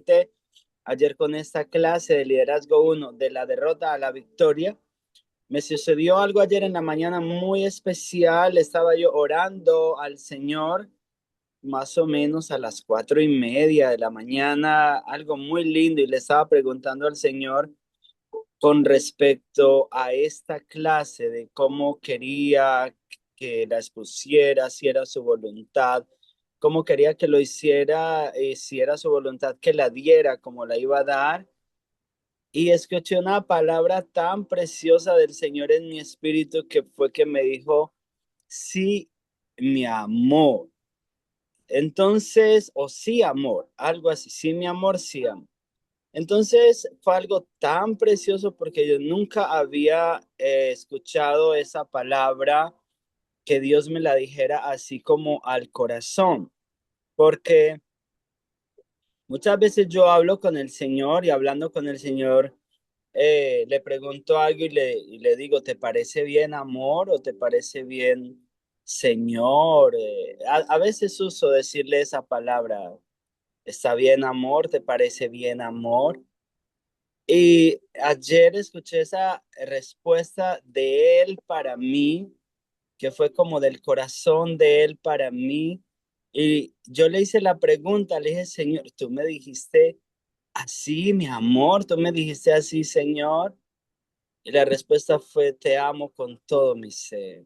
repite ayer con esta clase de liderazgo 1, de la derrota a la victoria. Me sucedió algo ayer en la mañana muy especial. Estaba yo orando al Señor más o menos a las 4:30 de la mañana, algo muy lindo, y le estaba preguntando al Señor con respecto a esta clase de cómo quería que la expusiera, si era su voluntad, cómo quería que lo hiciera, si era su voluntad que la diera, como la iba a dar. Y escuché una palabra tan preciosa del Señor en mi espíritu que fue que me dijo, sí, mi amor. Entonces, o sí, amor, algo así, sí, mi amor, sí, amor. Entonces fue algo tan precioso porque yo nunca había escuchado esa palabra, que Dios me la dijera así como al corazón, porque muchas veces yo hablo con el Señor y hablando con el Señor, le pregunto algo y le digo, ¿te parece bien amor o te parece bien Señor? A veces uso decirle esa palabra, ¿está bien amor? ¿Te parece bien amor? Y ayer escuché esa respuesta de él para mí, que fue como del corazón de él para mí. Y yo le hice la pregunta, le dije, Señor, tú me dijiste así, mi amor, tú me dijiste así, Señor. Y la respuesta fue, te amo con todo mi ser.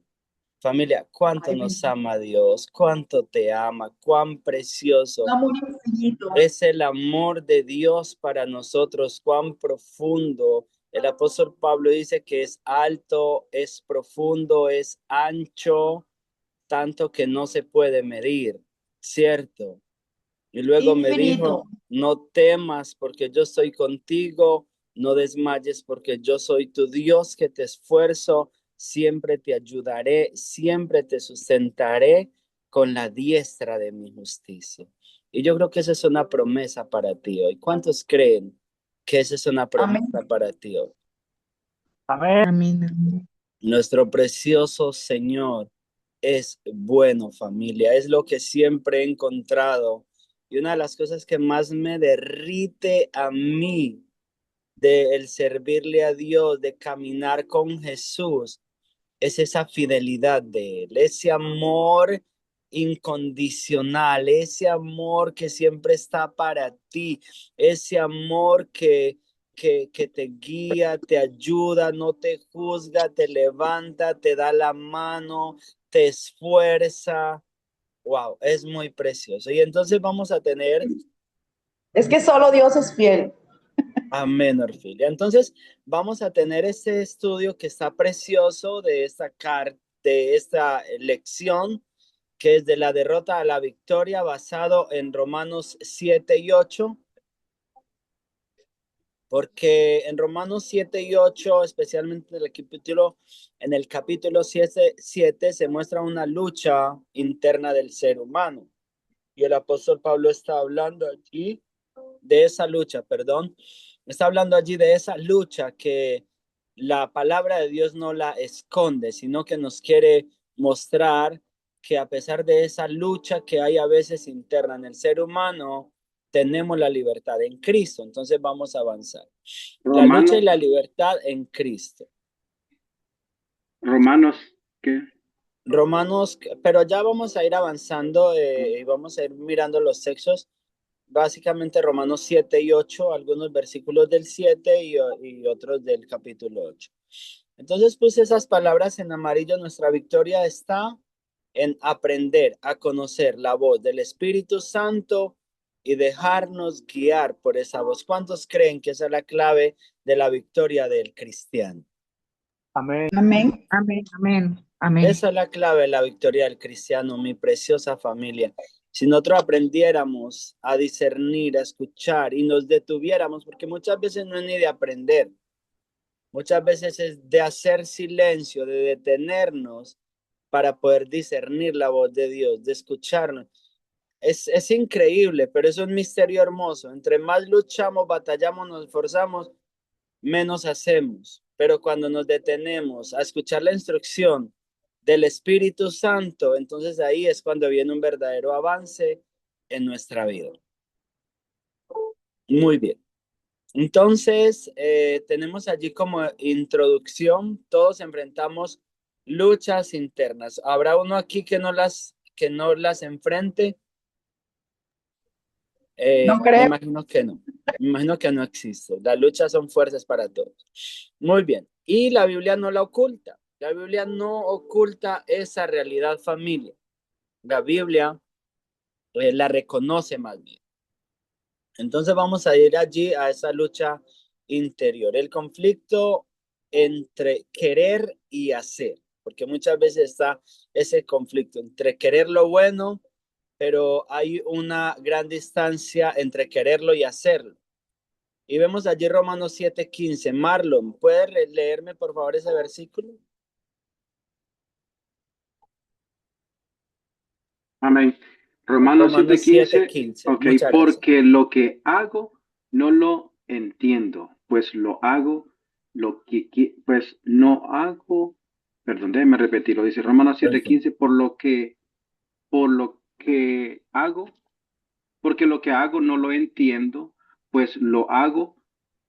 Familia, cuánto Ay, nos bendito. ama Dios, cuánto te ama, cuán Un precioso amor infinito. es el amor de Dios para nosotros, cuán profundo. El apóstol Pablo dice que es alto, es profundo, es ancho, tanto que no se puede medir, ¿cierto? Y luego me Infinito. dijo, no temas porque yo estoy contigo, no desmayes porque yo soy tu Dios que te esfuerzo, siempre te ayudaré, siempre te sustentaré con la diestra de mi justicia. Y yo creo que esa es una promesa para ti hoy. ¿Cuántos creen que esa es una Amén. promesa para ti hoy? Amén. Amén. Amén. Nuestro precioso Señor es bueno, familia. Es lo que siempre he encontrado. Y una de las cosas que más me derrite a mí de el servirle a Dios, de caminar con Jesús, es esa fidelidad de Él, ese amor incondicional, ese amor que siempre está para ti, ese amor que te guía, te ayuda, no te juzga, te levanta, te da la mano, te esfuerza. Wow, es muy precioso. Y entonces vamos a tener, Es que solo Dios es fiel. amén, Orfilia. Entonces vamos a tener este estudio que está precioso de esta carta, de esta lección, que es de la derrota a la victoria, basado en Romanos 7 y 8, porque en Romanos 7 y 8, especialmente en el capítulo 7 se muestra una lucha interna del ser humano. Y el apóstol Pablo está hablando allí de esa lucha, perdón, está hablando allí de esa lucha que la palabra de Dios no la esconde, sino que nos quiere mostrar que a pesar de esa lucha que hay a veces interna en el ser humano, tenemos la libertad en Cristo. Entonces vamos a avanzar. La lucha y Romanos, la libertad en Cristo. Romanos, ¿qué? Romanos, pero ya vamos a ir avanzando y vamos a ir mirando los textos. Básicamente Romanos 7 y 8, algunos versículos del 7 y otros del capítulo 8. Entonces puse esas palabras en amarillo. Nuestra victoria está en aprender a conocer la voz del Espíritu Santo y dejarnos guiar por esa voz. ¿Cuántos creen que esa es la clave de la victoria del cristiano? Amén. Amén. Amén. Amén. Amén. Esa es la clave de la victoria del cristiano, mi preciosa familia. Si nosotros aprendiéramos a discernir, a escuchar y nos detuviéramos, porque muchas veces no es ni de aprender, muchas veces es de hacer silencio, de detenernos para poder discernir la voz de Dios, de escucharnos. Es increíble, pero es un misterio hermoso. Entre más luchamos, batallamos, nos esforzamos, menos hacemos. Pero cuando nos detenemos a escuchar la instrucción del Espíritu Santo, entonces ahí es cuando viene un verdadero avance en nuestra vida. Muy bien. Entonces, tenemos allí como introducción, todos enfrentamos luchas internas. ¿Habrá uno aquí que no las enfrente? No Me creo. imagino que no. Me imagino que no existe. Las luchas son fuerzas para todos. Muy bien. Y la Biblia no la oculta. La Biblia no oculta esa realidad, familia. La Biblia la reconoce más bien. Entonces vamos a ir allí a esa lucha interior, el conflicto entre querer y hacer, porque muchas veces está ese conflicto entre querer lo bueno, pero hay una gran distancia entre quererlo y hacerlo. Y vemos allí Romanos 7:15. Marlon, ¿puedes leerme por favor ese versículo? Amén. Romanos Romanos 7:15. 7:15. Ok, Muchas gracias. porque lo que hago no lo entiendo, pues lo hago pues no hago, perdón, déjeme repetirlo, dice Romanos Perfecto. 7:15, por lo que hago, porque lo que hago no lo entiendo, pues lo hago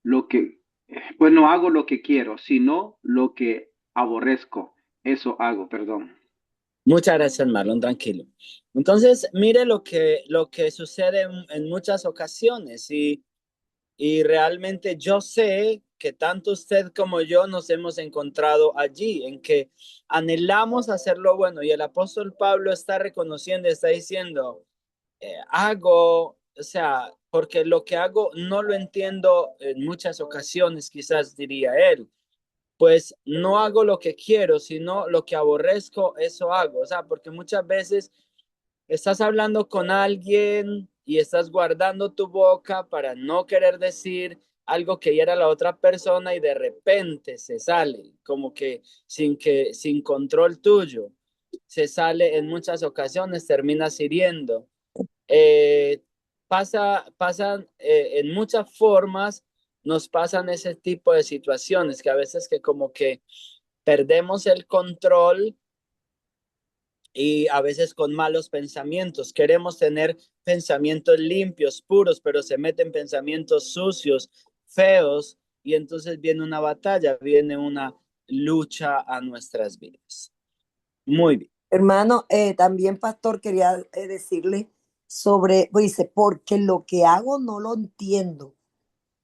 lo que, pues no hago lo que quiero, sino lo que aborrezco. Eso hago, perdón. Muchas gracias, Marlon, tranquilo. Entonces, mire lo que sucede en muchas ocasiones y realmente yo sé que tanto usted como yo nos hemos encontrado allí, en que anhelamos hacer lo bueno y el apóstol Pablo está reconociendo, está diciendo, o sea, porque lo que hago no lo entiendo en muchas ocasiones, quizás diría él, pues no hago lo que quiero, sino lo que aborrezco, eso hago. O sea, porque muchas veces estás hablando con alguien y estás guardando tu boca para no querer decir algo que hiera a la otra persona y de repente se sale, como que sin control tuyo, se sale en muchas ocasiones, terminas hiriendo. Eh, pasan en muchas formas, nos pasan ese tipo de situaciones que a veces que como que perdemos el control y a veces con malos pensamientos. Queremos tener pensamientos limpios, puros, pero se meten pensamientos sucios, feos, y entonces viene una batalla, viene una lucha a nuestras vidas. Muy bien. Hermano, también pastor, quería decirle sobre, pues, dice, porque lo que hago no lo entiendo,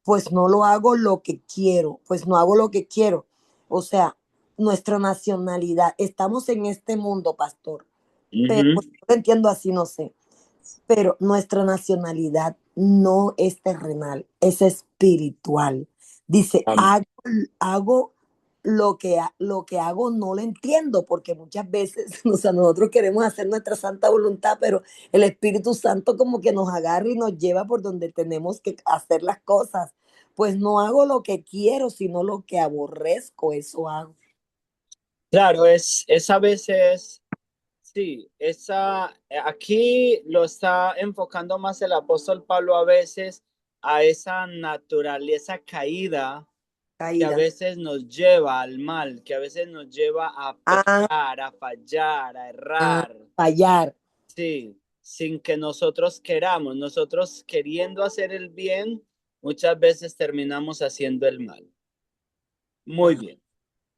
pues no lo hago lo que quiero, pues no hago lo que quiero. O sea, nuestra nacionalidad, estamos en este mundo, pastor, pero Ujú. pues, yo lo entiendo así, no sé, pero nuestra nacionalidad no es terrenal, es espiritual. Dice, Amén. hago lo que hago no lo entiendo, porque muchas veces, o sea, nosotros queremos hacer nuestra santa voluntad, pero el Espíritu Santo como que nos agarra y nos lleva por donde tenemos que hacer las cosas. Pues no hago lo que quiero, sino lo que aborrezco, eso hago. Claro, es a veces, sí, aquí lo está enfocando más el apóstol Pablo a veces a esa naturaleza caída que a Caída. veces nos lleva al mal, que a veces nos lleva a A, pecar, a fallar, a a errar, fallar. sí, sin que nosotros queramos, nosotros queriendo hacer el bien, muchas veces terminamos haciendo el mal. Muy Ah, bien.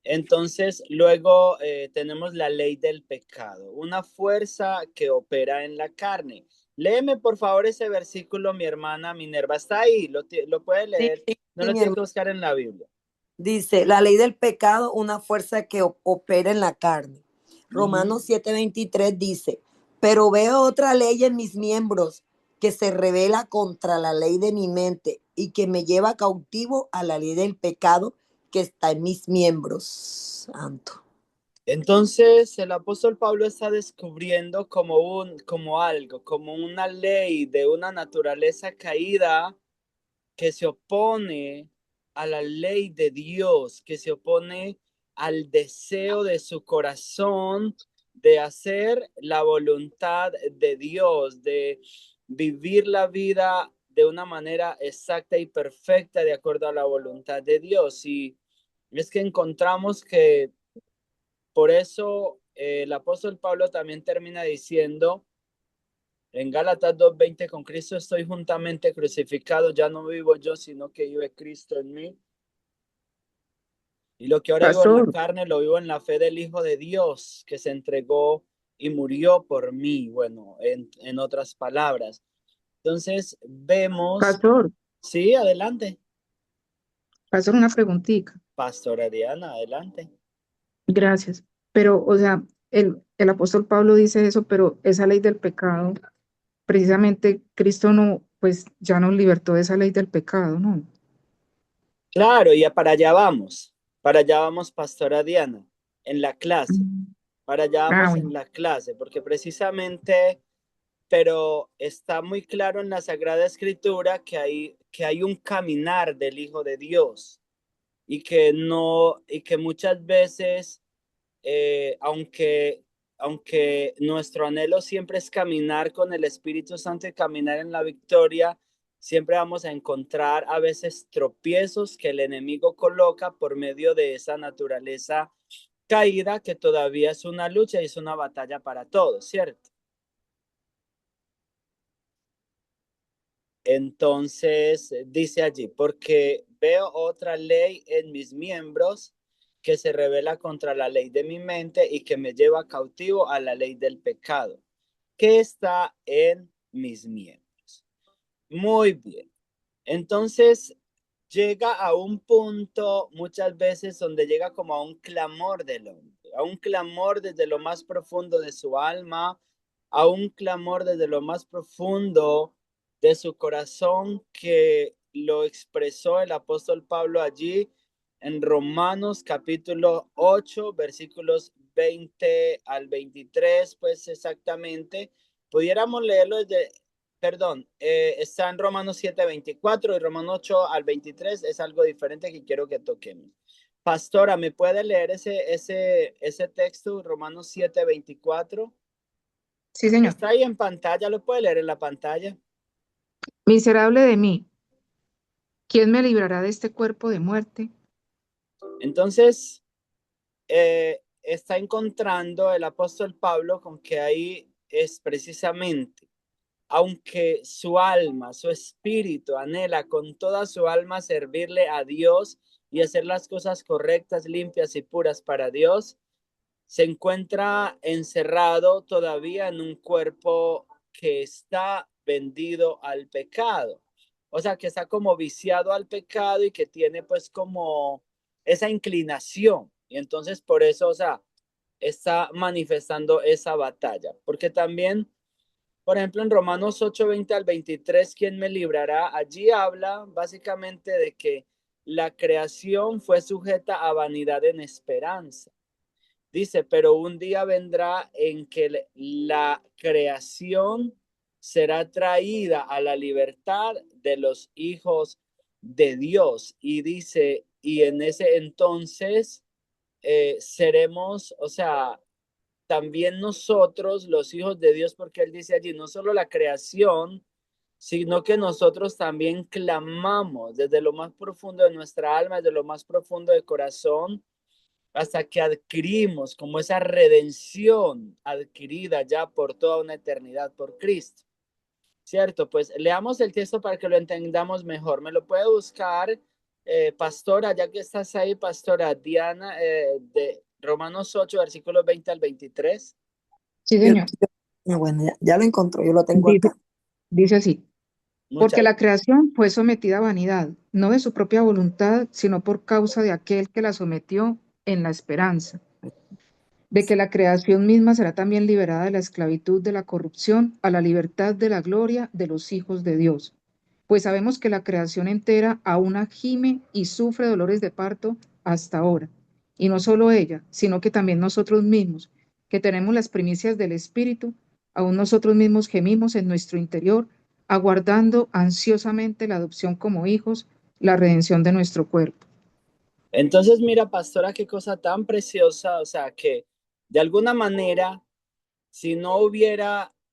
Entonces, luego tenemos la ley del pecado, una fuerza que opera en la carne. Léeme, por favor, ese versículo, mi hermana Minerva. Está ahí, lo puede sí, leer. sí, No sí, lo mi tiene hermano. que buscar en la Biblia. Dice, la ley del pecado, una fuerza que opera en la carne. Ujú. Romanos 7:23 dice, pero veo otra ley en mis miembros que se revela contra la ley de mi mente y que me lleva cautivo a la ley del pecado que está en mis miembros. Santo. Entonces, el apóstol Pablo está descubriendo como algo, como una ley de una naturaleza caída que se opone a la ley de Dios, que se opone al deseo de su corazón de hacer la voluntad de Dios, de vivir la vida de una manera exacta y perfecta de acuerdo a la voluntad de Dios. Y es que encontramos que por eso el apóstol Pablo también termina diciendo En Gálatas 2:20, con Cristo estoy juntamente crucificado, ya no vivo yo, sino que vive Cristo en mí. Y lo que ahora vivo en la Pastor, carne, lo vivo en la fe del Hijo de Dios, que se entregó y murió por mí. Bueno, en otras palabras. Entonces, vemos, pastor, sí, adelante. pastor, una preguntita. Pastora Diana, adelante. Gracias. Pero, o sea, el apóstol Pablo dice eso, pero esa ley del pecado, precisamente Cristo no, pues ya nos libertó de esa ley del pecado, ¿no? Claro, y para allá vamos, Pastora Diana, en la clase, Mm. para allá Ah, vamos bueno. en la clase, porque precisamente, pero está muy claro en la Sagrada Escritura que hay un caminar del Hijo de Dios y que no, y que muchas veces, aunque nuestro anhelo siempre es caminar con el Espíritu Santo y caminar en la victoria, siempre vamos a encontrar a veces tropiezos que el enemigo coloca por medio de esa naturaleza caída que todavía es una lucha y es una batalla para todos, ¿cierto? Entonces, dice allí, porque veo otra ley en mis miembros que se revela contra la ley de mi mente y que me lleva cautivo a la ley del pecado, que está en mis miembros. Muy bien. Entonces, llega a un punto muchas veces donde llega como a un clamor del hombre, a un clamor desde lo más profundo de su alma, a un clamor desde lo más profundo de su corazón que lo expresó el apóstol Pablo allí en Romanos capítulo 8, versículos 20 al 23, pues exactamente. Pudiéramos leerlo desde, perdón, está en Romanos 7:24 y Romanos 8 al 23 es algo diferente que quiero que toquemos. Pastora, ¿me puede leer ese texto, Romanos 7:24? Sí, señor. Está ahí en pantalla, lo puede leer en la pantalla. Miserable de mí, ¿quién me librará de este cuerpo de muerte? Entonces, está encontrando el apóstol Pablo con que ahí es precisamente, aunque su alma, su espíritu anhela con toda su alma servirle a Dios y hacer las cosas correctas, limpias y puras para Dios, se encuentra encerrado todavía en un cuerpo que está vendido al pecado. O sea, que está como viciado al pecado y que tiene pues como esa inclinación. Y entonces por eso, o sea, está manifestando esa batalla. Porque también, por ejemplo, en Romanos 8:20 al 23, ¿quién me librará? Allí habla básicamente de que la creación fue sujeta a vanidad en esperanza. Dice, pero un día vendrá en que la creación será traída a la libertad de los hijos de Dios. Y dice, y en ese entonces seremos, o sea, también nosotros, los hijos de Dios, porque él dice allí, no solo la creación, sino que nosotros también clamamos desde lo más profundo de nuestra alma, desde lo más profundo del corazón, hasta que adquirimos como esa redención adquirida ya por toda una eternidad por Cristo. ¿Cierto? Pues leamos el texto para que lo entendamos mejor. ¿Me lo puede buscar, pastora, ya que estás ahí, pastora Diana, de Romanos 8, versículos 20 al 23? Sí, Yo- señor. bueno, ya lo encontró, yo lo tengo Dice, acá. dice así. Porque Muchas la creación fue sometida a vanidad, no de su propia voluntad, sino por causa de aquel que la sometió en la esperanza, de que la creación misma será también liberada de la esclavitud de la corrupción a la libertad de la gloria de los hijos de Dios. Pues sabemos que la creación entera aún gime y sufre dolores de parto hasta ahora. Y no solo ella, sino que también nosotros mismos, que tenemos las primicias del Espíritu, aún nosotros mismos gemimos en nuestro interior, aguardando ansiosamente la adopción como hijos, la redención de nuestro cuerpo. Entonces, mira, pastora, qué cosa tan preciosa, o sea, que de alguna manera, si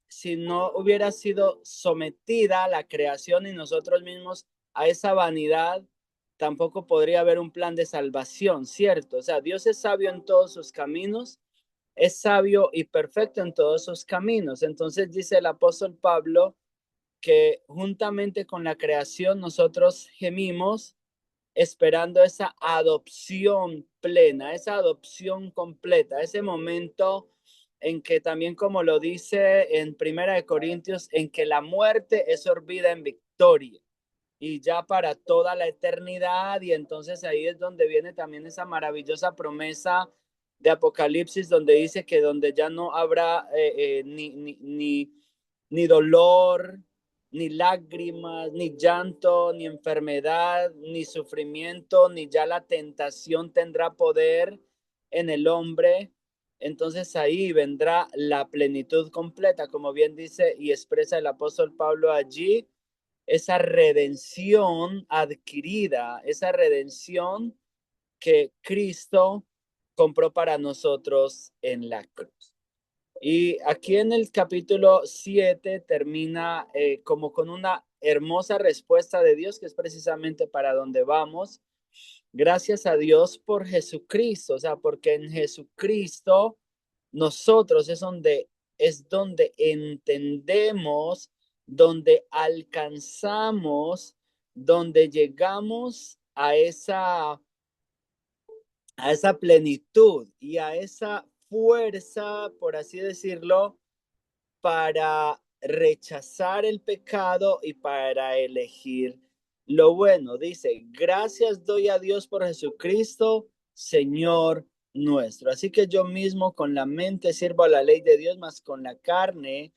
si no hubiera sido sometida la creación y nosotros mismos a esa vanidad, tampoco podría haber un plan de salvación, ¿cierto? O sea, Dios es sabio en todos sus caminos es sabio y perfecto en todos sus caminos. Entonces dice el apóstol Pablo que juntamente con la creación nosotros gemimos esperando esa adopción plena, esa adopción completa, ese momento en que también, como lo dice en Primera de Corintios, en que la muerte es sorbida en victoria y ya para toda la eternidad. Y entonces ahí es donde viene también esa maravillosa promesa de Apocalipsis, donde dice que donde ya no habrá ni dolor, ni lágrimas, ni llanto, ni enfermedad, ni sufrimiento, ni ya la tentación tendrá poder en el hombre. Entonces ahí vendrá la plenitud completa, como bien dice y expresa el apóstol Pablo allí, esa redención adquirida, esa redención que Cristo compró para nosotros en la cruz. Y aquí en el capítulo 7 termina como con una hermosa respuesta de Dios, que es precisamente para donde vamos. Gracias a Dios por Jesucristo, o sea, porque en Jesucristo nosotros es donde entendemos, donde alcanzamos, donde llegamos a esa plenitud y a esa fuerza, por así decirlo, para rechazar el pecado y para elegir lo bueno. Dice, gracias doy a Dios por Jesucristo, Señor nuestro. Así que yo mismo con la mente sirvo a la ley de Dios, más con la carne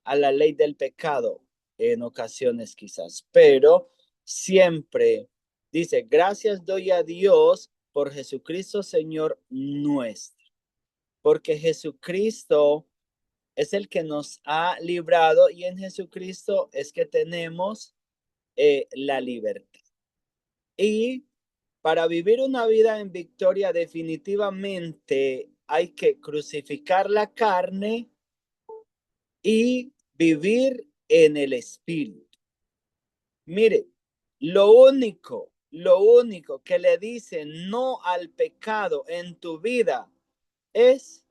a la ley del pecado, en ocasiones quizás, pero siempre dice, gracias doy a Dios por Jesucristo, Señor nuestro, porque Jesucristo es el que nos ha librado y en Jesucristo es que tenemos la libertad. Y para vivir una vida en victoria definitivamente hay que crucificar la carne y vivir en el espíritu. Mire, lo único que le dice no al pecado en tu vida es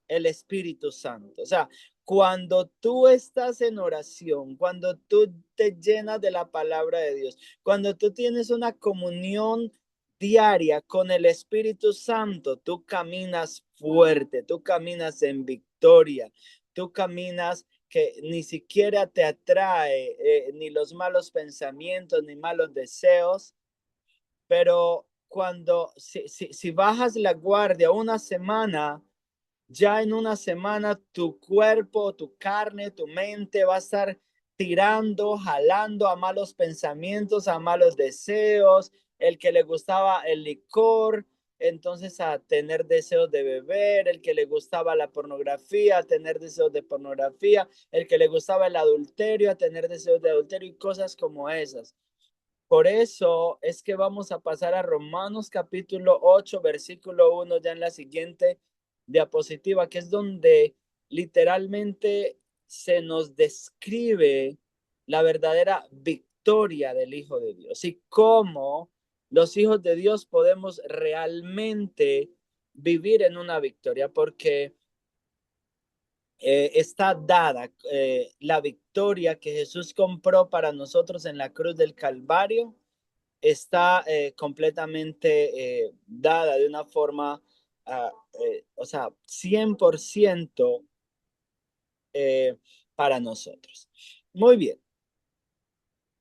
el Espíritu Santo. O sea, cuando tú estás en oración, cuando tú te llenas de la palabra de Dios, cuando tú tienes una comunión diaria con el Espíritu Santo, tú caminas fuerte, tú caminas en victoria, tú caminas que ni siquiera te atrae ni los malos pensamientos, ni malos deseos, pero si bajas la guardia una semana, ya en una semana tu cuerpo, tu carne, tu mente va a estar tirando, jalando a malos pensamientos, a malos deseos. El que le gustaba el licor, entonces a tener deseos de beber. El que le gustaba la pornografía, a tener deseos de pornografía. El que le gustaba el adulterio, a tener deseos de adulterio y cosas como esas. Por eso es que vamos a pasar a Romanos capítulo 8, versículo 1, ya en la siguiente diapositiva, que es donde literalmente se nos describe la verdadera victoria del Hijo de Dios y cómo los hijos de Dios podemos realmente vivir en una victoria, porque está dada la victoria que Jesús compró para nosotros en la cruz del Calvario. Está completamente dada de una forma, o sea, 100% para nosotros. Muy bien.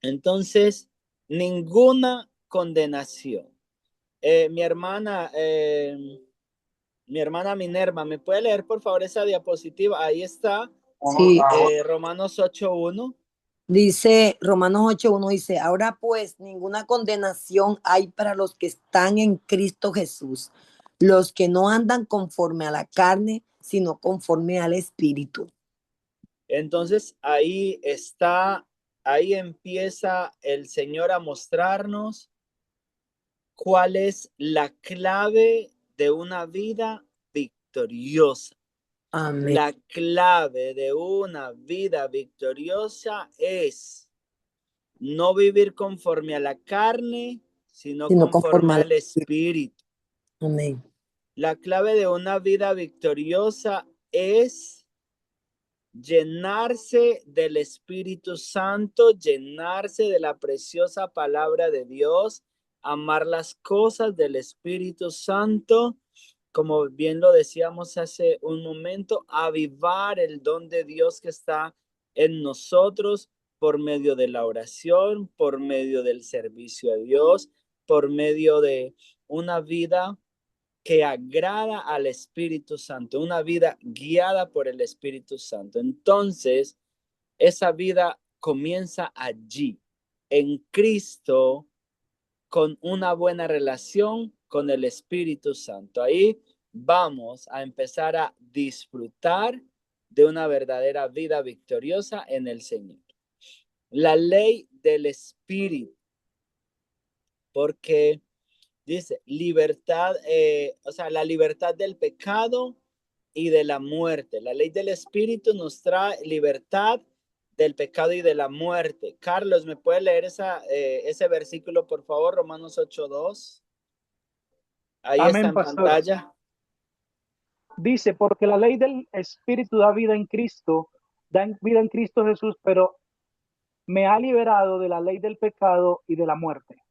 Entonces, ninguna condenación. Mi hermana Minerva, ¿me puede leer por favor esa diapositiva? Ahí está. Sí. Romanos 8:1. Dice Romanos 8:1, dice, ahora pues ninguna condenación hay para los que están en Cristo Jesús, los que no andan conforme a la carne, sino conforme al Espíritu. Entonces ahí está, ahí empieza el Señor a mostrarnos cuál es la clave de una vida victoriosa. Amén. La clave de una vida victoriosa es no vivir conforme a la carne, sino conforme al Espíritu. Amén. La clave de una vida victoriosa es llenarse del Espíritu Santo, llenarse de la preciosa palabra de Dios, amar las cosas del Espíritu Santo, como bien lo decíamos hace un momento, avivar el don de Dios que está en nosotros por medio de la oración, por medio del servicio a Dios, por medio de una vida que agrada al Espíritu Santo, una vida guiada por el Espíritu Santo. Entonces, esa vida comienza allí, en Cristo, con una buena relación con el Espíritu Santo. Ahí vamos a empezar a disfrutar de una verdadera vida victoriosa en el Señor. La ley del Espíritu, porque dice libertad, o sea, la libertad del pecado y de la muerte. La ley del Espíritu nos trae libertad del pecado y de la muerte. Carlos, ¿me puede leer ese versículo, por favor? Romanos 8:2. Ahí está Amén, en pastor. pantalla. Dice, porque la ley del Espíritu da vida en Cristo, da vida en Cristo Jesús, pero me ha liberado de la ley del pecado y de la muerte.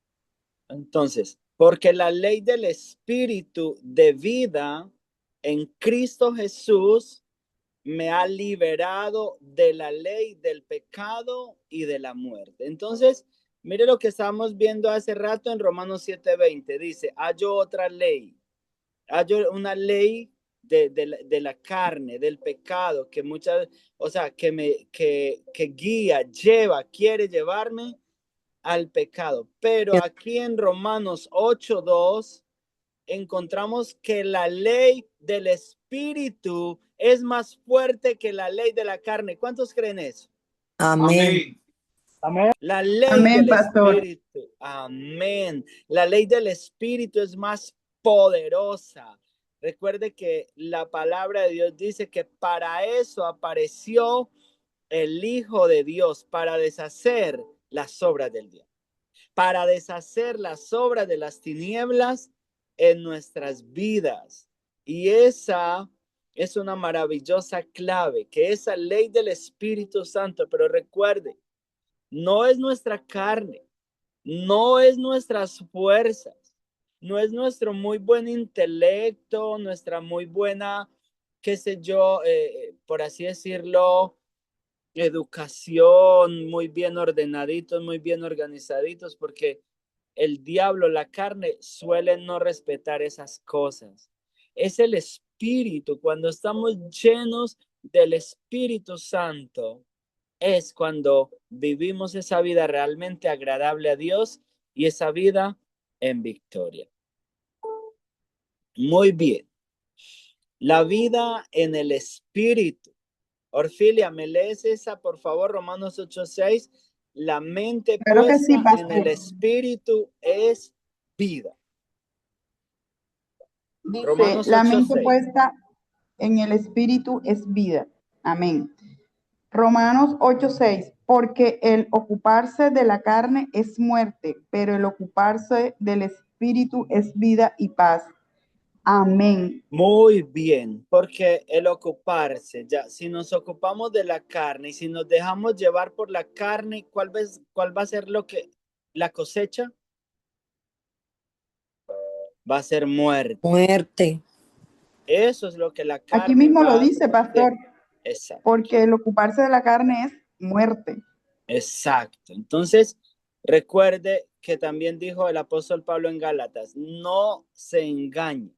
Entonces, porque la ley del Espíritu de vida en Cristo Jesús me ha liberado de la ley del pecado y de la muerte. Entonces, mire lo que estábamos viendo hace rato en Romanos 7:20. Dice, hallo otra ley. Hallo una ley de la carne, del pecado, que muchas, o sea, que guía, lleva, quiere llevarme al pecado. Pero aquí en Romanos 8:2 encontramos que la ley del Espíritu es más fuerte que la ley de la carne. ¿Cuántos creen eso? Amén. Amén. La ley Amén, del pastor. Espíritu. Amén. La ley del Espíritu es más poderosa. Recuerde que la palabra de Dios dice que para eso apareció el Hijo de Dios, para deshacer las obras del diablo, para deshacer las obras de las tinieblas en nuestras vidas. Y esa es una maravillosa clave, que esa ley del Espíritu Santo, pero recuerde, no es nuestra carne, no es nuestras fuerzas, no es nuestro muy buen intelecto, nuestra muy buena, qué sé yo, por así decirlo, educación, muy bien ordenaditos, muy bien organizaditos, porque el diablo, la carne, suele no respetar esas cosas. Es el Espíritu, cuando estamos llenos del Espíritu Santo, es cuando vivimos esa vida realmente agradable a Dios y esa vida en victoria. Muy bien. La vida en el Espíritu. Orfilia, ¿me lees esa, por favor? Romanos 8:6. La mente Claro que sí, puesta en el pastor. Espíritu es vida. Dice, Romanos la mente 8:6. puesta en el Espíritu es vida. Amén. Romanos 8:6, porque el ocuparse de la carne es muerte, pero el ocuparse del Espíritu es vida y paz. Amén. Muy bien, porque el ocuparse, ya, si nos ocupamos de la carne y si nos dejamos llevar por la carne, ¿cuál va a ser la cosecha? Va a ser muerte. Muerte. Eso es lo que la carne Aquí mismo va lo a dice, hacer. pastor, Exacto. porque el ocuparse de la carne es muerte. Exacto. Entonces, recuerde que también dijo el apóstol Pablo en Gálatas, no se engañe.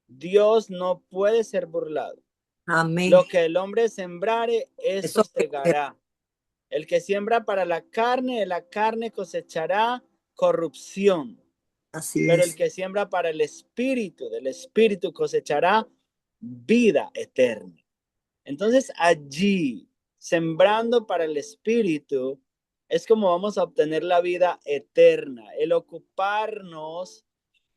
Dios no puede ser burlado. Amén. Lo que el hombre sembrare, eso Eso segará. El que siembra para la carne, de la carne cosechará corrupción. así Pero el es. que siembra para el espíritu, del espíritu cosechará vida eterna. Entonces allí, sembrando para el espíritu, es como vamos a obtener la vida eterna, el ocuparnos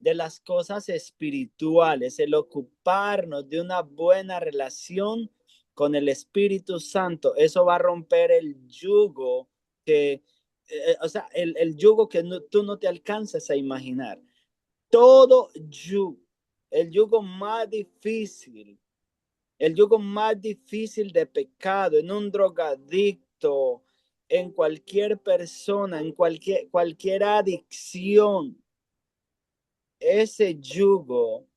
de las cosas espirituales, el ocuparnos de una buena relación con el Espíritu Santo. Eso va a romper el yugo o sea, el yugo que tú no te alcanzas a imaginar. Todo yugo el yugo más difícil, de pecado en un drogadicto, en cualquier persona, en cualquier adicción. Ese yugo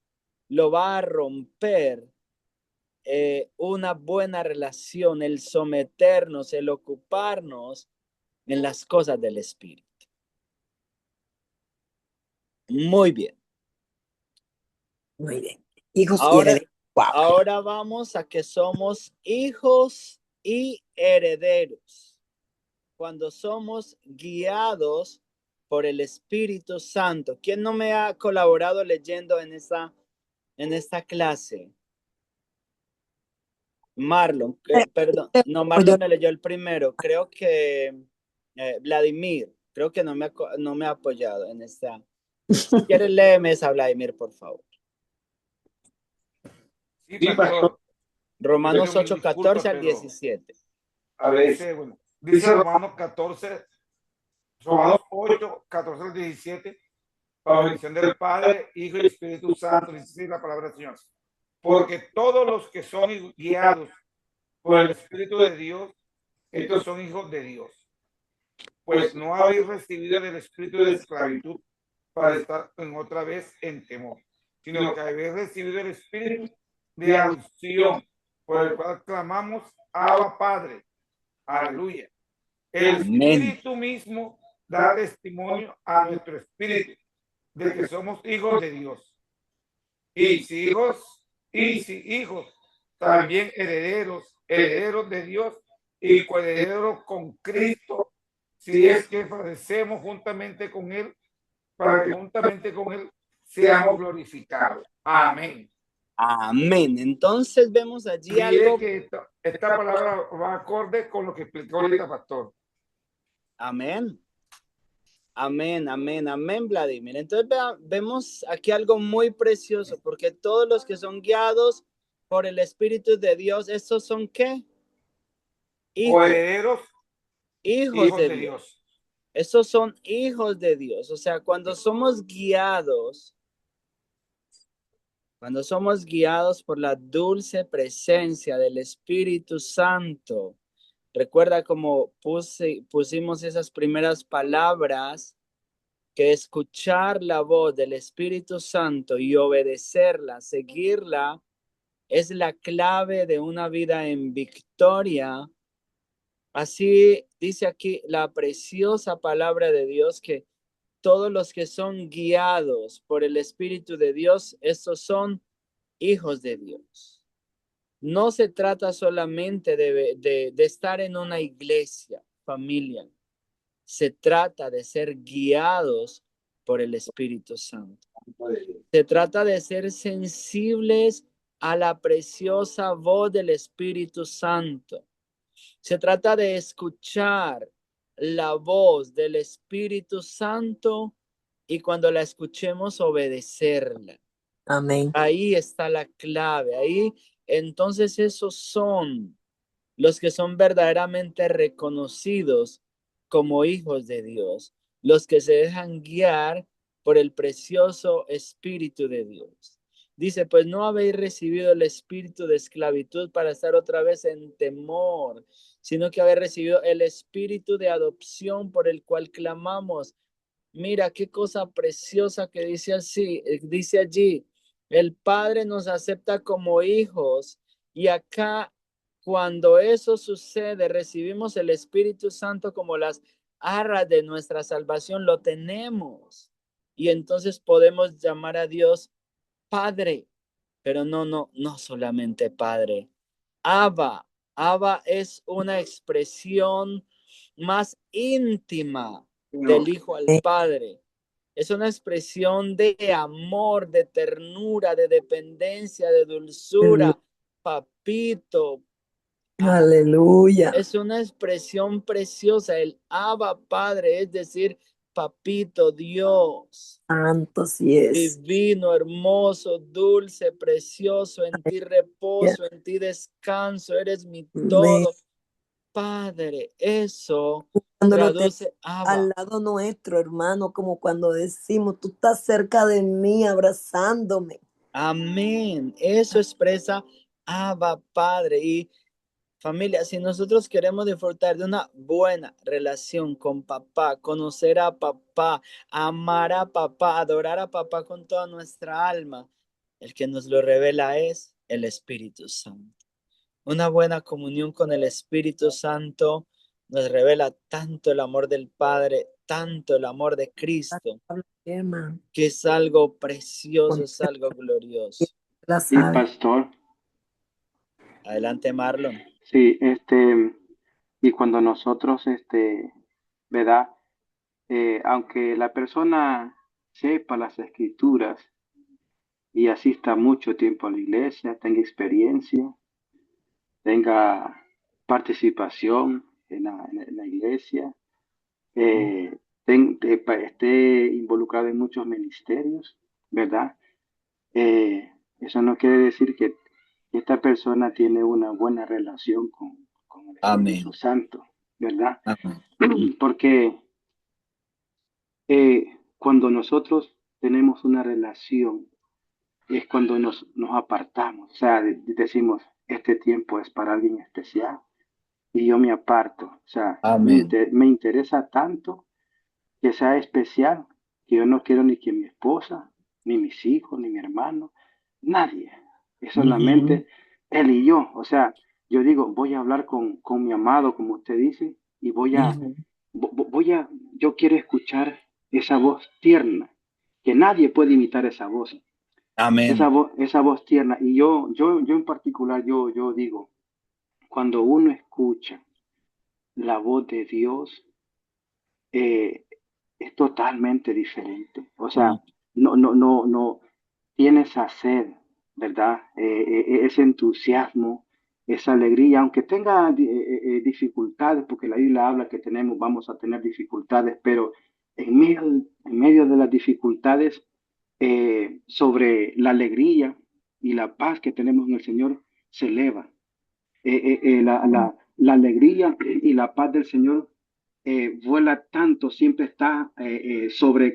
lo va a romper una buena relación, el someternos, el ocuparnos en las cosas del Espíritu. Muy bien. Muy bien. Hijos Ahora, y herederos. Wow. ahora vamos a que somos hijos y herederos. Cuando somos guiados por el Espíritu Santo. ¿Quién no me ha colaborado leyendo en esta clase? Marlon, perdón, no, Marlon me leyó el primero. Creo que Vladimir, creo que no me ha apoyado en esta. Si quieres, léeme esa, Vladimir, por favor. Sí, pastor. Romanos 8, 14 al 17. A veces, bueno, dice Romanos 14, Romanos 8, 14 al 17, para la bendición del Padre, Hijo y Espíritu Santo, dice la palabra del Señor. Porque todos los que son guiados por el Espíritu de Dios, estos son hijos de Dios. Pues no habéis recibido el espíritu de esclavitud para estar en otra vez en temor, sino que habéis recibido el espíritu de adopción, por el cual clamamos, Abba Padre. Aleluya. El Espíritu mismo da testimonio a nuestro espíritu de que somos hijos de Dios. Y si hijos, también herederos de Dios y coherederos con Cristo, si es que padecemos juntamente con Él, para que juntamente con Él seamos glorificados. Amén. Amén. Entonces vemos allí algo que esta palabra va acorde con lo que explicó ahorita, pastor. Amén. Amén, amén, amén, Vladimir. Entonces vemos aquí algo muy precioso, porque todos los que son guiados por el Espíritu de Dios, ¿estos son qué? Herederos, hijos de Dios. Estos son hijos de Dios. O sea, cuando somos guiados por la dulce presencia del Espíritu Santo, recuerda cómo pusimos esas primeras palabras, que escuchar la voz del Espíritu Santo y obedecerla, seguirla, es la clave de una vida en victoria. Así dice aquí la preciosa palabra de Dios, que todos los que son guiados por el Espíritu de Dios, estos son hijos de Dios. No se trata solamente de estar en una iglesia, familia. Se trata de ser guiados por el Espíritu Santo. Se trata de ser sensibles a la preciosa voz del Espíritu Santo. Se trata de escuchar la voz del Espíritu Santo y cuando la escuchemos, obedecerla. Amén. Ahí está la clave. Ahí, entonces, esos son los que son verdaderamente reconocidos como hijos de Dios, los que se dejan guiar por el precioso Espíritu de Dios. Dice, pues no habéis recibido el espíritu de esclavitud para estar otra vez en temor, sino que habéis recibido el espíritu de adopción por el cual clamamos. Mira qué cosa preciosa que dice allí, el Padre nos acepta como hijos, y acá, cuando eso sucede, recibimos el Espíritu Santo como las arras de nuestra salvación, lo tenemos. Y entonces podemos llamar a Dios Padre, pero no solamente Padre. Abba es una expresión más íntima del Hijo al Padre. Es una expresión de amor, de ternura, de dependencia, de dulzura. Papito. Aleluya. Es una expresión preciosa, el Abba Padre, es decir, Papito Dios. Santo sí es. Divino, hermoso, dulce, precioso, en ti reposo, en ti descanso, eres mi todo. Padre, eso cuando traduce Abba. Al lado nuestro, hermano, como cuando decimos, tú estás cerca de mí, abrazándome. Amén. Eso expresa Abba Padre. Y familia, si nosotros queremos disfrutar de una buena relación con papá, conocer a papá, amar a papá, adorar a papá con toda nuestra alma, el que nos lo revela es el Espíritu Santo. Una buena comunión con el Espíritu Santo nos revela tanto el amor del Padre, tanto el amor de Cristo, Hermano, que es algo precioso, es algo glorioso. la Y sabe. pastor, Adelante, Marlon. sí, y cuando nosotros, ¿verdad? Aunque la persona sepa las escrituras y asista mucho tiempo a la iglesia, tenga experiencia, tenga participación en la iglesia, esté involucrado en muchos ministerios, ¿verdad? Eso no quiere decir que esta persona tiene una buena relación con el Espíritu Amén. Santo, ¿verdad? Amén. Porque cuando nosotros tenemos una relación, es cuando nos apartamos, o sea, decimos, este tiempo es para alguien especial y yo me aparto, o sea, Amén. me interesa tanto que sea especial, que yo no quiero ni que mi esposa, ni mis hijos, ni mi hermano, nadie, es solamente él y yo, o sea, yo digo, voy a hablar con mi amado, como usted dice, y yo quiero escuchar esa voz tierna, que nadie puede imitar esa voz. Amén. Esa voz tierna. Y yo en particular, yo digo, cuando uno escucha la voz de Dios, eh, es totalmente diferente. O sea, no tiene esa sed, ¿verdad? Ese entusiasmo, esa alegría, aunque tenga dificultades, porque la Biblia habla que vamos a tener dificultades, pero en medio de las dificultades, sobre la alegría y la paz que tenemos en el Señor, se eleva. La alegría y la paz del Señor vuela tanto, siempre está sobre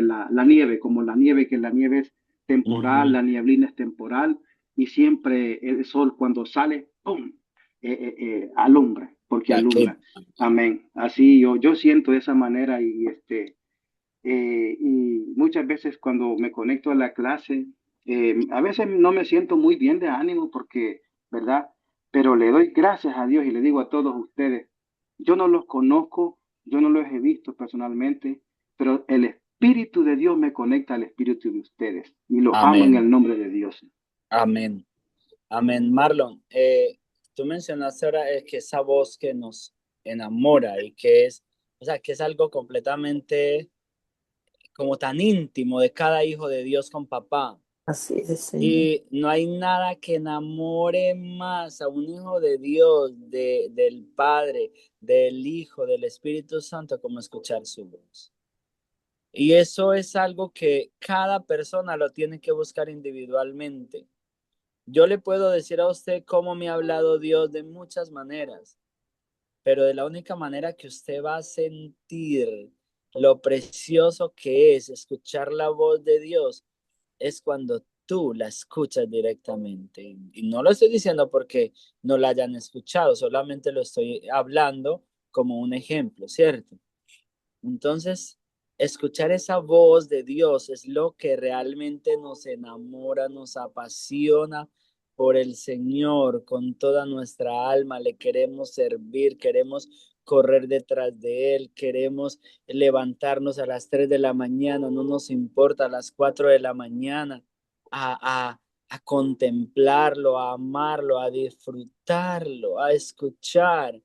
la nieve, como la nieve, que la nieve es temporal, la nieblina es temporal, y siempre el sol cuando sale, ¡pum! Alumbra, porque Aquí. alumbra. Amén. Así yo siento de esa manera y muchas veces cuando me conecto a la clase, a veces no me siento muy bien de ánimo porque, ¿verdad? Pero le doy gracias a Dios y le digo a todos ustedes, yo no los conozco, yo no los he visto personalmente, pero el Espíritu de Dios me conecta al Espíritu de ustedes y lo amo en Amén. el nombre de Dios. Amén. Amén. Marlon, tú mencionaste ahora que esa voz que nos enamora y que es, o sea, que es algo completamente como tan íntimo de cada hijo de Dios con papá. Así es, Señor. Y no hay nada que enamore más a un hijo de Dios, del Padre, del Hijo, del Espíritu Santo, como escuchar su voz. Y eso es algo que cada persona lo tiene que buscar individualmente. Yo le puedo decir a usted cómo me ha hablado Dios de muchas maneras, pero de la única manera que usted va a sentir lo precioso que es escuchar la voz de Dios es cuando tú la escuchas directamente. Y no lo estoy diciendo porque no la hayan escuchado, solamente lo estoy hablando como un ejemplo, ¿cierto? Entonces, escuchar esa voz de Dios es lo que realmente nos enamora, nos apasiona por el Señor con toda nuestra alma. Le queremos servir, queremos correr detrás de Él, queremos levantarnos a las 3 de la mañana, no nos importa, a las 4 de la mañana, a contemplarlo, a amarlo, a disfrutarlo, a escuchar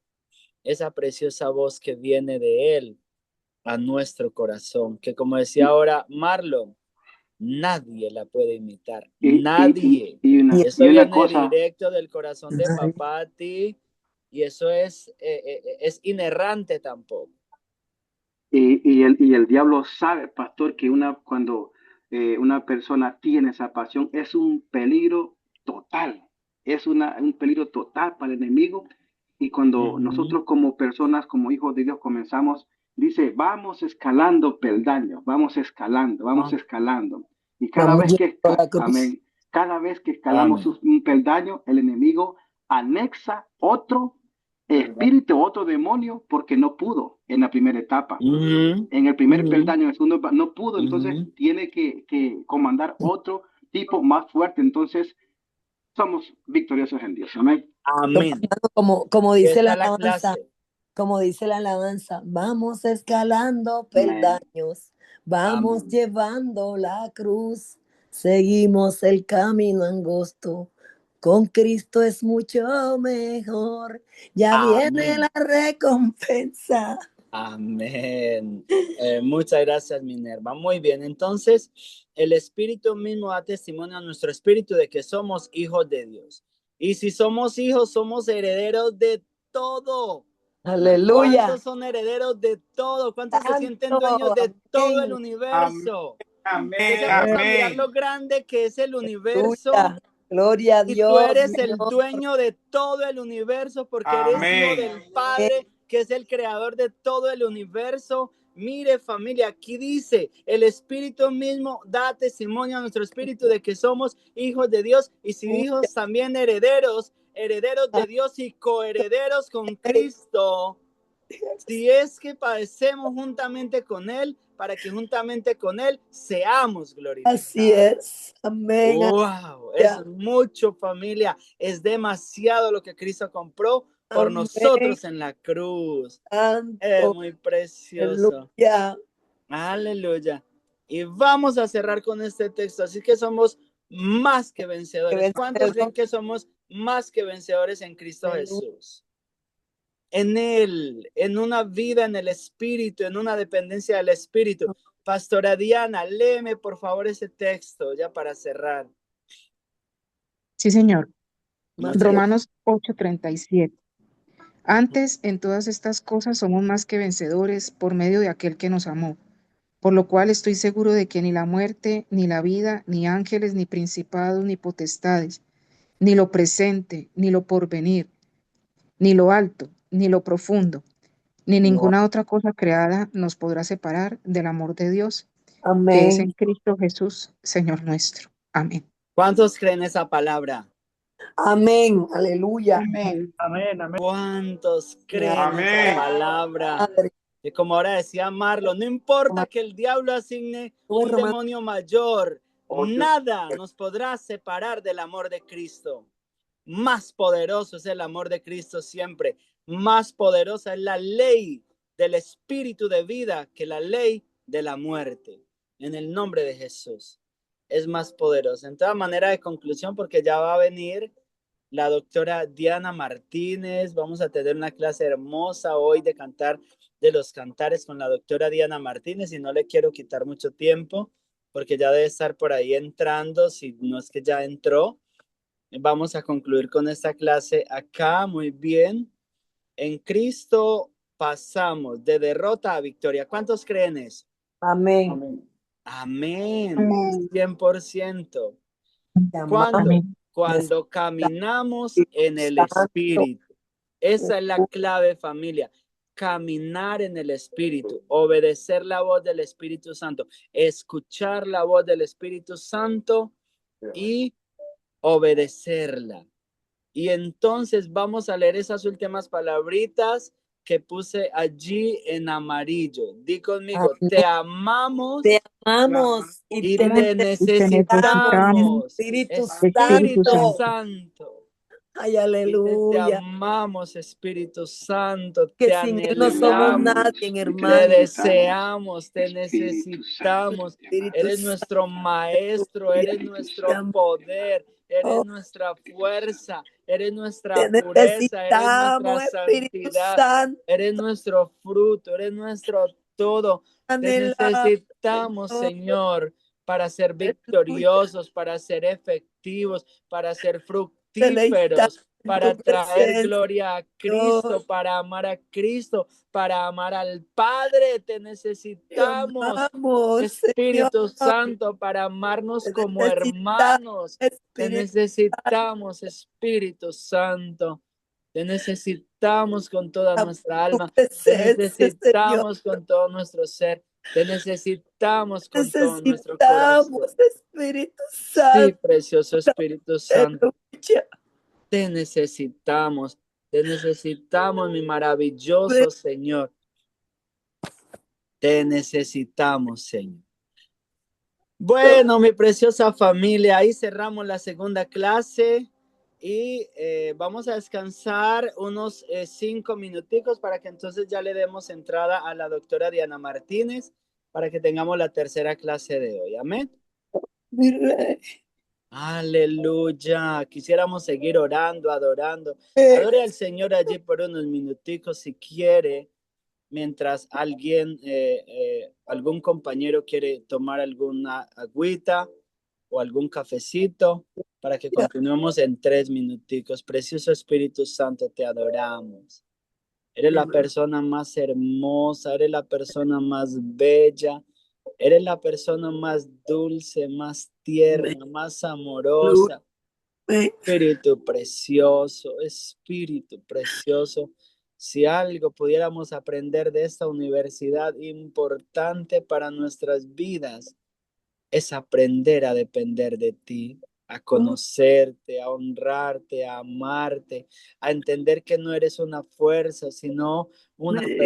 esa preciosa voz que viene de Él a nuestro corazón, que como decía ahora Marlon, nadie la puede imitar, nadie. Eso Y una viene cosa, directo del corazón de papá a ti y eso es inerrante tampoco. y el diablo sabe, pastor, que cuando una persona tiene esa pasión, es un peligro total, un peligro total para el enemigo. Y cuando nosotros como personas, como hijos de Dios, comenzamos, dice, vamos escalando peldaños, vamos escalando. Y cada Vamos vez que yendo a la cruz. amén, Cada vez que escalamos un peldaño, el enemigo anexa otro espíritu, otro demonio, porque no pudo en la primera etapa. En el primer peldaño, en el segundo no pudo, entonces tiene que comandar otro tipo más fuerte. Entonces, somos victoriosos en Dios. Amén. Amén. Como dice la Esta es la alabanza, clase. como dice la alabanza, vamos escalando peldaños, vamos Amén. llevando la cruz, seguimos el camino angosto. Con Cristo es mucho mejor, ya viene Amén. la recompensa. Amén. Muchas gracias, Minerva. Muy bien. Entonces, el Espíritu mismo da testimonio a nuestro espíritu de que somos hijos de Dios. Y si somos hijos, somos herederos de todo. Aleluya. ¿Cuántos son herederos de todo? ¿Cuántos se sienten dueños de todo el universo? Amén. Empecemos a mirar Amén. lo grande que es el universo. Aleluya. Gloria a Y Dios. tú eres el Dios. dueño de todo el universo porque eres hijo Amén. del Padre, que es el creador de todo el universo. Mire, familia, aquí dice, el Espíritu mismo da testimonio a nuestro espíritu de que somos hijos de Dios y si hijos también herederos, herederos de Dios y coherederos con Cristo. Si es que padecemos juntamente con Él, para que juntamente con Él seamos glorificados. Así es. Amén. Wow, es mucho, familia. Es demasiado lo que Cristo compró por Amén. nosotros en la cruz. Es muy precioso. Aleluya. Aleluya. Y vamos a cerrar con este texto. Así que somos más que vencedores. ¿Cuántos creen que somos más que vencedores en Cristo Jesús? En Él, en una vida en el Espíritu, en una dependencia del Espíritu. Pastora Diana, léeme por favor ese texto ya para cerrar. Sí, señor. Muchas Romanos 8:37. Antes, en todas estas cosas somos más que vencedores por medio de aquel que nos amó. Por lo cual estoy seguro de que ni la muerte, ni la vida, ni ángeles, ni principados, ni potestades, ni lo presente, ni lo porvenir, ni lo alto, ni lo profundo, ni ninguna otra cosa creada nos podrá separar del amor de Dios, que es en Amén. Cristo Jesús, Señor nuestro. Amén. ¿Cuántos creen esa palabra? Amén. Aleluya. Amén. Amén. Amén. ¿Cuántos creen Amén. esa palabra? Y como ahora decía Marlon, no importa que el diablo asigne un demonio mayor, nada nos podrá separar del amor de Cristo. Más poderoso es el amor de Cristo siempre. Más poderosa es la ley del espíritu de vida que la ley de la muerte. En el nombre de Jesús. Es más poderosa. En toda manera de conclusión, porque ya va a venir la doctora Diana Martínez. Vamos a tener una clase hermosa hoy de cantar de los cantares con la doctora Diana Martínez y no le quiero quitar mucho tiempo porque ya debe estar por ahí entrando, si no es que ya entró. Vamos a concluir con esta clase acá, muy bien. En Cristo pasamos de derrota a victoria. ¿Cuántos creen eso? Amén. Amén. Amén. 100%. ¿Cuándo? Amén. Cuando caminamos en el Espíritu. Esa es la clave, familia. Caminar en el Espíritu, obedecer la voz del Espíritu Santo, escuchar la voz del Espíritu Santo y obedecerla. Y entonces vamos a leer esas últimas palabritas que puse allí en amarillo. Di conmigo, Amén. te amamos. Te amamos Y te necesitamos, Espíritu Espíritu Santo. Santo. Ay, Te aleluya. amamos, Espíritu Santo. Que Te sin Él no somos anhelamos, nadie, te hermano. deseamos, te Espíritu necesitamos. Santo, te amamos. Eres nuestro maestro, eres nuestro poder, eres nuestra fuerza, eres nuestra Te pureza, eres nuestra necesitamos, Espíritu santidad, Santo. eres nuestro fruto, eres nuestro todo. Te Anhelamos, necesitamos, Señor. Señor, para ser victoriosos, para ser efectivos, para ser fructíferos, Deleitamos en para tu traer presencia, gloria a Dios. Cristo, para amar a Cristo, para amar al Padre. Te Te necesitamos, amamos, Espíritu Señor. Santo, para amarnos Te como necesitamos, hermanos. Te Espíritu necesitamos, Espíritu Santo. Te necesitamos con toda Santo, nuestra tu alma. Te presencia, Señor. necesitamos con todo nuestro ser. Te necesitamos con todo nuestro corazón. Necesitamos, Espíritu Sí, Santo. precioso Espíritu Santo. Aleluya. Te necesitamos, mi maravilloso Señor. Te necesitamos, Señor. Bueno, mi preciosa familia, ahí cerramos la segunda clase y vamos a descansar unos 5 minuticos para que entonces ya le demos entrada a la doctora Diana Martínez para que tengamos la tercera clase de hoy. Amén. Mi rey. Aleluya. Quisiéramos seguir orando, adorando. Adore al Señor allí por unos minuticos si quiere, mientras algún compañero quiere tomar alguna agüita o algún cafecito para que continuemos en 3 minuticos. Precioso Espíritu Santo, te adoramos. Eres la persona más hermosa, eres la persona más bella, eres la persona más dulce, más tierna, más amorosa. Espíritu precioso. Si algo pudiéramos aprender de esta universidad importante para nuestras vidas, es aprender a depender de ti, a conocerte, a honrarte, a amarte, a entender que no eres una fuerza, sino una persona